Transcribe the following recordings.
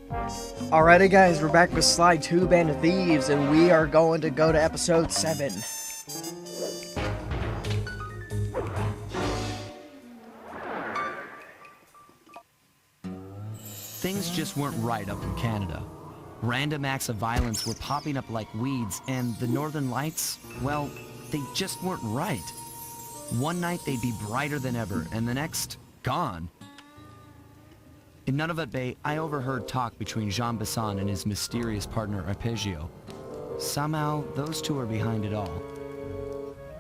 Alrighty guys, we're back with Slide 2 Band of Thieves, and we are going to go to episode 7. Things just weren't right up in Canada. Random acts of violence were popping up like weeds, and the Northern Lights, well, they just weren't right. One night they'd be brighter than ever, and the next, gone. In Nunavut Bay, I overheard talk between Jean Bison and his mysterious partner Arpeggio. Somehow, those two are behind it all.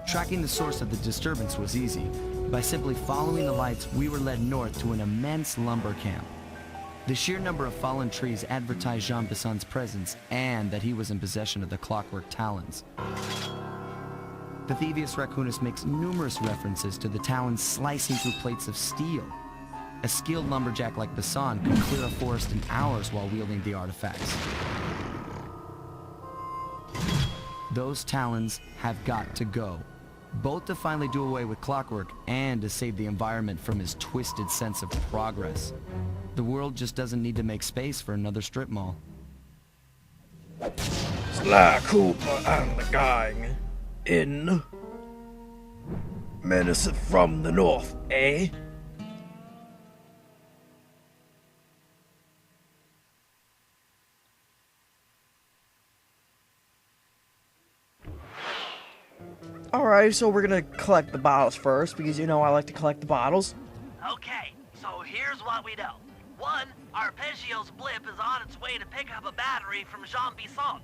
Tracking the source of the disturbance was easy. By simply following the lights, we were led north to an immense lumber camp. The sheer number of fallen trees advertised Jean Bison's presence and that he was in possession of the clockwork talons. The Thievius Raccoonus makes numerous references to the talons slicing through plates of steel. A skilled lumberjack like Bison could clear a forest in hours while wielding the artifacts. Those talons have got to go, both to finally do away with clockwork and to save the environment from his twisted sense of progress. The world just doesn't need to make space for another strip mall. Sly Cooper and the gang in Menacing from the North, eh? Alright, so we're gonna collect the bottles first, because you know I like to collect the bottles. Okay, so here's what we know. One, Arpeggio's blip is on its way to pick up a battery from Jean Bison.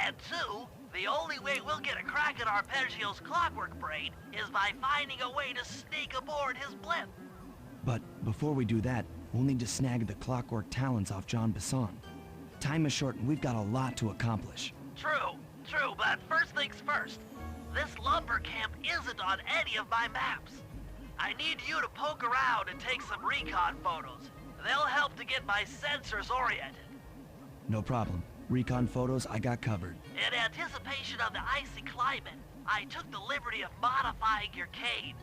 And two, the only way we'll get a crack at Arpeggio's clockwork brain is by finding a way to sneak aboard his blip. But before we do that, we'll need to snag the clockwork talons off Jean Bison. Time is short and we've got a lot to accomplish. True, but first things first. This lumber camp isn't on any of my maps. I need you to poke around and take some recon photos. They'll help to get my sensors oriented. No problem. Recon photos I got covered. In anticipation of the icy climate, I took the liberty of modifying your cane.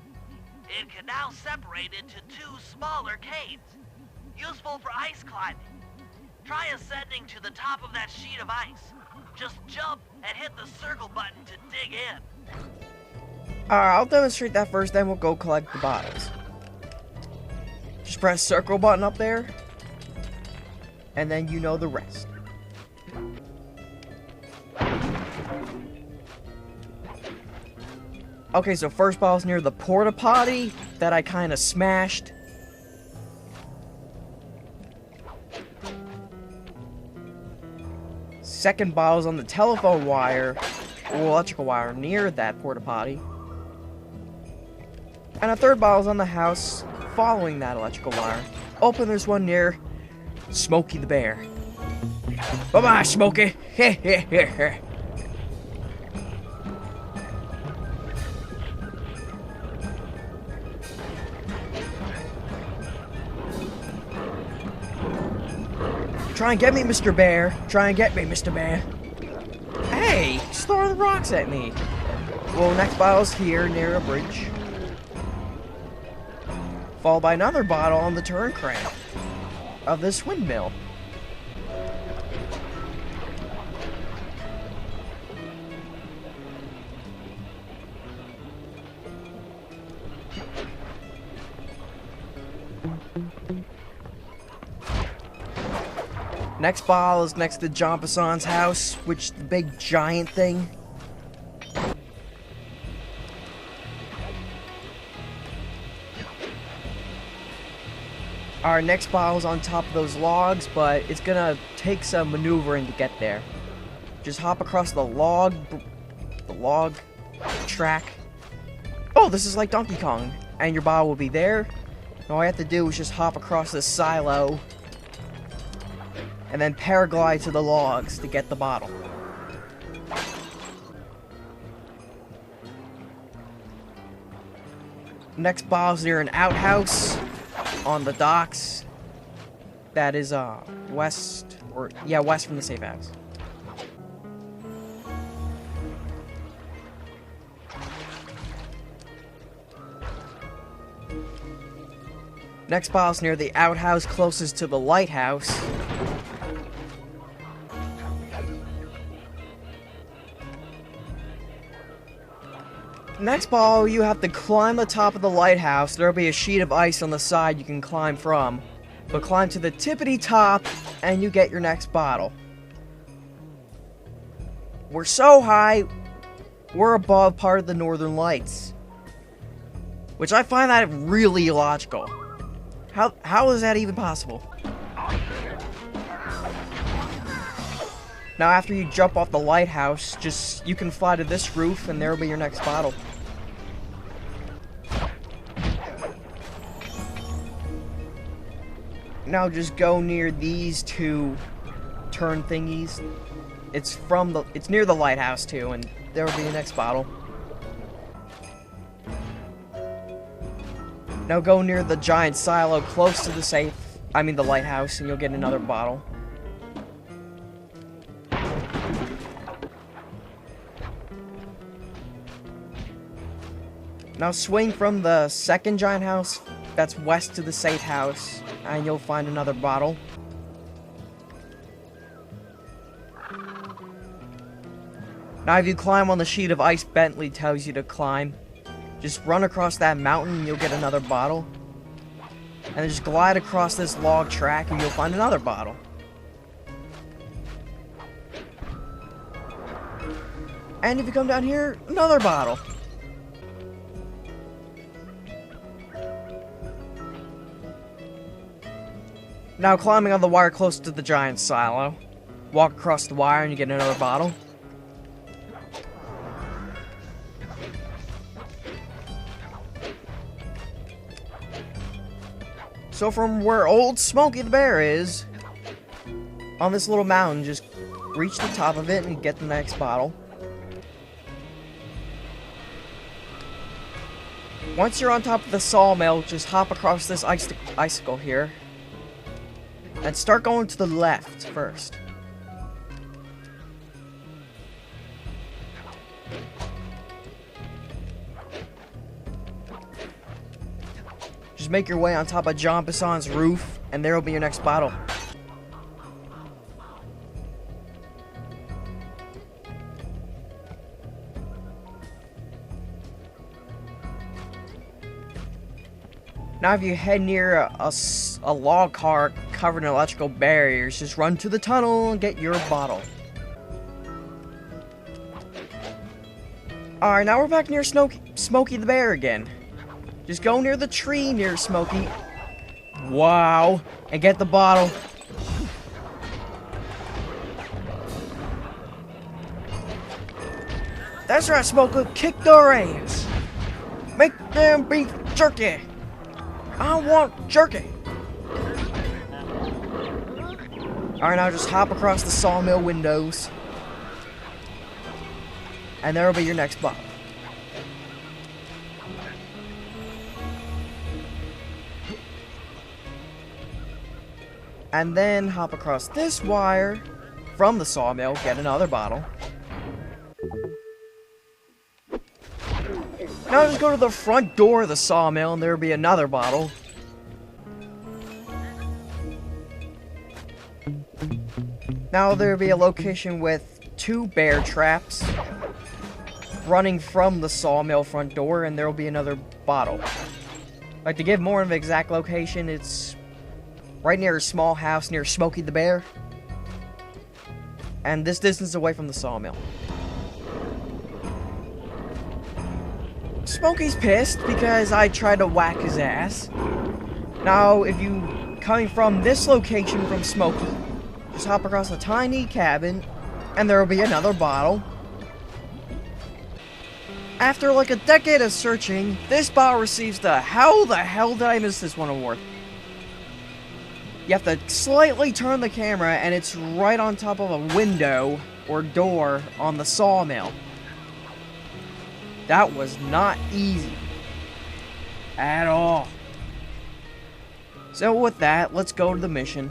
It can now separate into two smaller canes, useful for ice climbing. Try ascending to the top of that sheet of ice. Just jump and hit the circle button to dig in. Alright, I'll demonstrate that first, then we'll go collect the bottles. Just press circle button up there, and then you know the rest. Okay, so first bottle's near the porta potty that I kind of smashed. Second bottle's on the telephone wire, or electrical wire, near that porta potty. And a third bottle's on the house, following that electrical wire. Open, there's one near Smokey the Bear. Bye-bye, Smokey! Heh heh heh heh. Try and get me, Mr. Bear. Try and get me, Mr. Bear. Hey, he's throwing rocks at me. Well, next bottle's here near a bridge. Followed by another bottle on the turn crank of this windmill. Next bottle is next to Jean Bison's house, which the big giant thing. Our next bottle is on top of those logs, but it's gonna take some maneuvering to get there. Just hop across the log track. Oh, this is like Donkey Kong, and your bottle will be there. And all I have to do is just hop across this silo, and then paraglide to the logs to get the bottle. Next bottle's near an outhouse on the docks. That is west from the safe house. Next bottle's near the outhouse closest to the lighthouse. Next bottle, you have to climb the top of the lighthouse. There'll be a sheet of ice on the side you can climb from. But climb to the tippity top, and you get your next bottle. We're so high, we're above part of the Northern Lights. Which I find that really illogical. How is that even possible? Now after you jump off the lighthouse, you can fly to this roof and there'll be your next bottle. Now just go near these two turn thingies. It's near the lighthouse too, and there will be your next bottle. Now go near the giant silo close to the lighthouse, and you'll get another bottle. Now swing from the second giant house that's west to the safe house, and you'll find another bottle. Now if you climb on the sheet of ice Bentley tells you to climb, just run across that mountain and you'll get another bottle. And then just glide across this log track and you'll find another bottle. And if you come down here, another bottle. Now climbing on the wire close to the giant silo. Walk across the wire and you get another bottle. So from where old Smokey the Bear is, on this little mountain, just reach the top of it and get the next bottle. Once you're on top of the sawmill, just hop across this icicle here. And start going to the left first. Just make your way on top of Jean Bison's roof, and there will be your next bottle. Now if you head near a log car covered in electrical barriers, just run to the tunnel and get your bottle. Alright, now we're back near Smokey the Bear again. Just go near the tree near Smokey. Wow. And get the bottle. That's right, Smokey. Kick their ass. Make them beef jerky. I want jerky. Alright, now just hop across the sawmill windows. And there will be your next bottle. And then hop across this wire from the sawmill, get another bottle. Now just go to the front door of the sawmill and there'll be another bottle. Now there'll be a location with 2 bear traps running from the sawmill front door, and there'll be another bottle. Like, to give more of an exact location, it's right near a small house near Smokey the Bear. And this distance away from the sawmill. Smokey's pissed because I tried to whack his ass. Now, if you coming from this location from Smokey, just hop across a tiny cabin, and there will be another bottle. After like a decade of searching, this bottle receives the "How the hell did I miss this one" award. You have to slightly turn the camera, and it's right on top of a window or door on the sawmill. That was not easy. At all. So with that, let's go to the mission.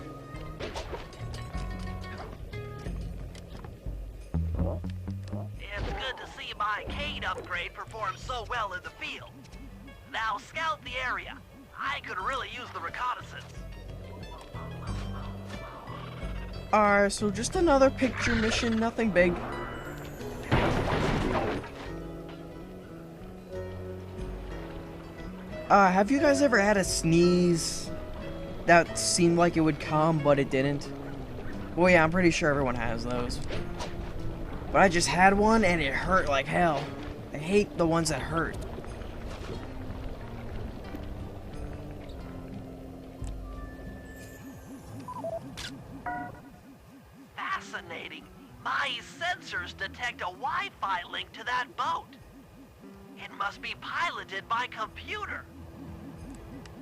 It's good to see my cane upgrade perform so well in the field. Now scout the area. I could really use the reconnaissance. Alright, so just another picture mission, nothing big. Have you guys ever had a sneeze that seemed like it would come, but it didn't? Well, yeah, I'm pretty sure everyone has those. But I just had one, and it hurt like hell. I hate the ones that hurt. Fascinating. My sensors detect a Wi-Fi link to that boat. It must be piloted by computer.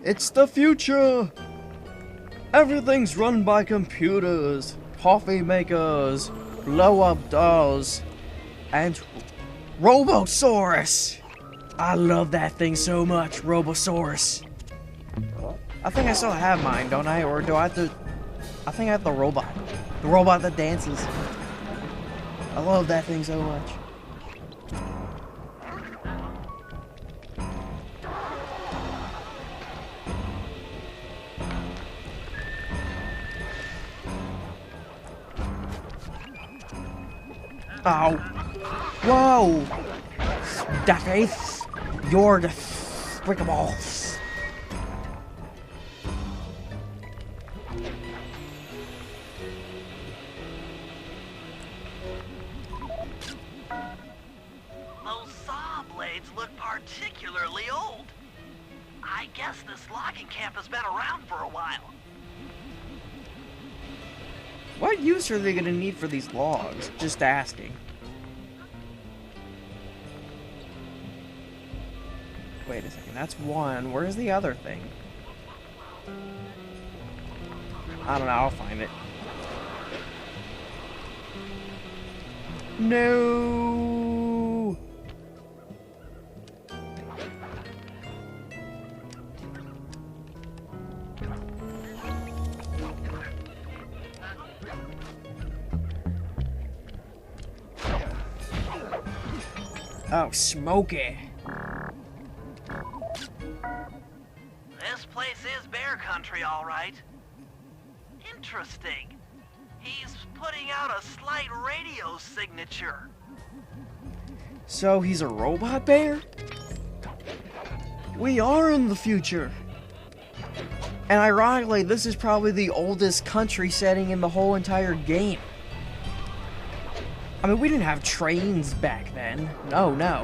It's the future! Everything's run by computers, coffee makers, blow-up dolls, and Robosaurus! I love that thing so much, Robosaurus. I think I still have mine, don't I? Or do I have to... I think I have the robot. The robot that dances. I love that thing so much. Oh. Whoa! Ducky, you're despicable. Those saw blades look particularly old. I guess this logging camp has been around for a while. What use are they gonna need for these logs? Just asking. Wait a second, that's one. Where's the other thing? I don't know, I'll find it. No. Oh, smoky. This place is bear country, all right. Interesting. He's putting out a slight radio signature. So he's a robot bear? We are in the future. And ironically, this is probably the oldest country setting in the whole entire game. I mean, we didn't have trains back then. No, no.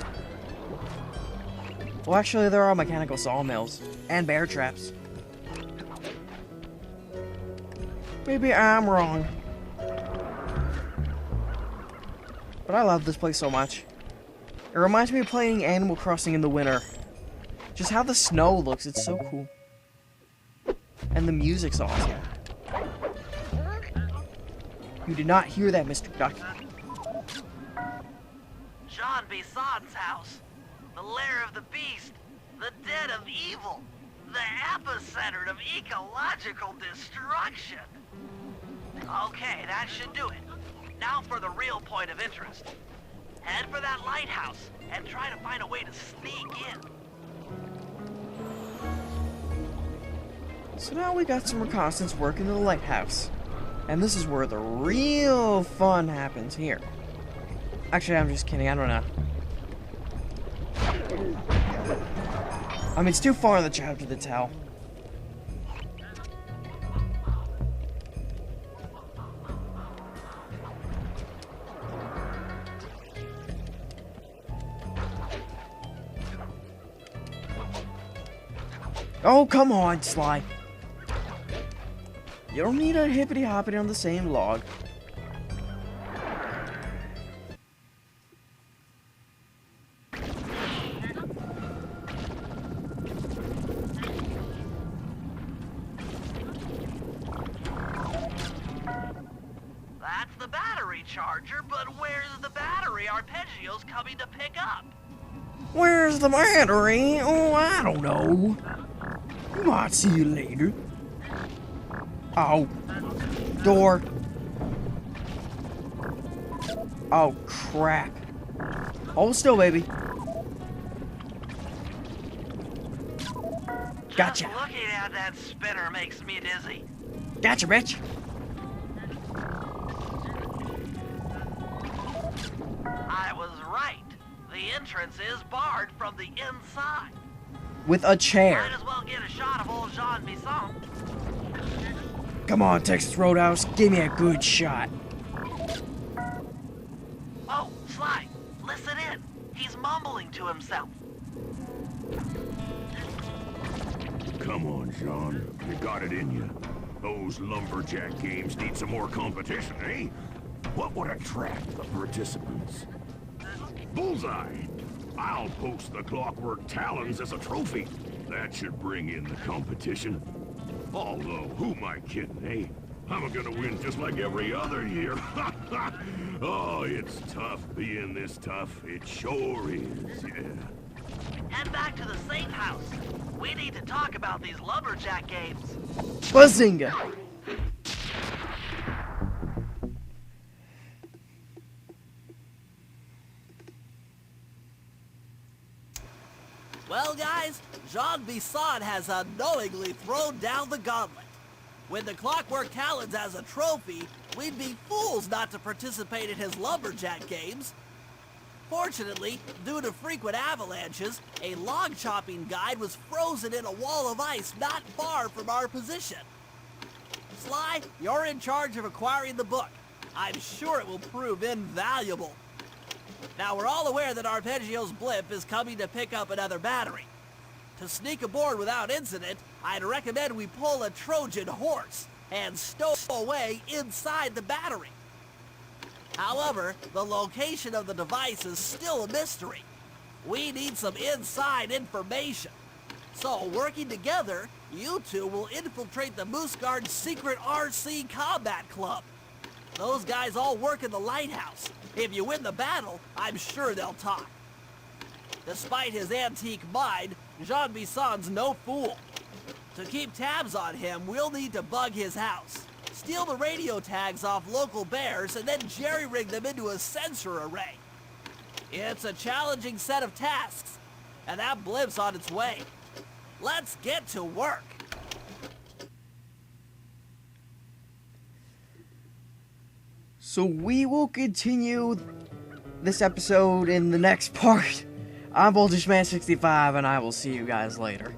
Well, actually, there are mechanical sawmills and bear traps. Maybe I'm wrong. But I love this place so much. It reminds me of playing Animal Crossing in the winter. Just how the snow looks, it's so cool. And the music's awesome. You did not hear that, Mr. Duck. Jean Bison's house. The lair of the beast. The den of evil. The epicenter of ecological destruction. Okay, that should do it. Now for the real point of interest. Head for that lighthouse and try to find a way to sneak in. So now we got some reconnaissance work in the lighthouse. And this is where the real fun happens here. Actually, I'm just kidding, I don't know. I mean, it's too far in the chapter to tell. Oh, come on, Sly. You don't need a hippity-hoppity on the same log. That's the battery charger, but where's the battery Arpeggio's coming to pick up? Where's the battery? Oh, I don't know. Might see you later. Oh. Door. Oh, crap. Hold still, baby. Gotcha. Just looking at that spinner makes me dizzy. Gotcha, bitch. I was right. The entrance is barred from the inside. with a chair. Might as well get a shot of old Jean Bison. Come on, Texas Roadhouse, give me a good shot. Oh, Sly, listen in. He's mumbling to himself. Come on, Jean. You got it in you. Those lumberjack games need some more competition, eh? What would attract the participants? Bullseye! I'll post the clockwork talons as a trophy. That should bring in the competition. Although, who am I kidding, eh? I'm gonna win just like every other year. Oh, it's tough being this tough. It sure is, yeah. Head back to the safe house. We need to talk about these lumberjack games. Bazinga! Well, guys, Jean Bison has unknowingly thrown down the gauntlet. With the clockwork talons as a trophy, we'd be fools not to participate in his lumberjack games. Fortunately, due to frequent avalanches, a log chopping guide was frozen in a wall of ice not far from our position. Sly, you're in charge of acquiring the book. I'm sure it will prove invaluable. Now, we're all aware that Arpeggio's blimp is coming to pick up another battery. To sneak aboard without incident, I'd recommend we pull a Trojan horse and stow away inside the battery. However, the location of the device is still a mystery. We need some inside information. So, working together, you two will infiltrate the Moose Guard's secret RC Combat Club. Those guys all work in the lighthouse. If you win the battle, I'm sure they'll talk. Despite his antique mind, Jean Bison's no fool. To keep tabs on him, we'll need to bug his house, steal the radio tags off local bears, and then jerry-rig them into a sensor array. It's a challenging set of tasks, and that blimp's on its way. Let's get to work. So we will continue this episode in the next part. I'm VoltageMan65, and I will see you guys later.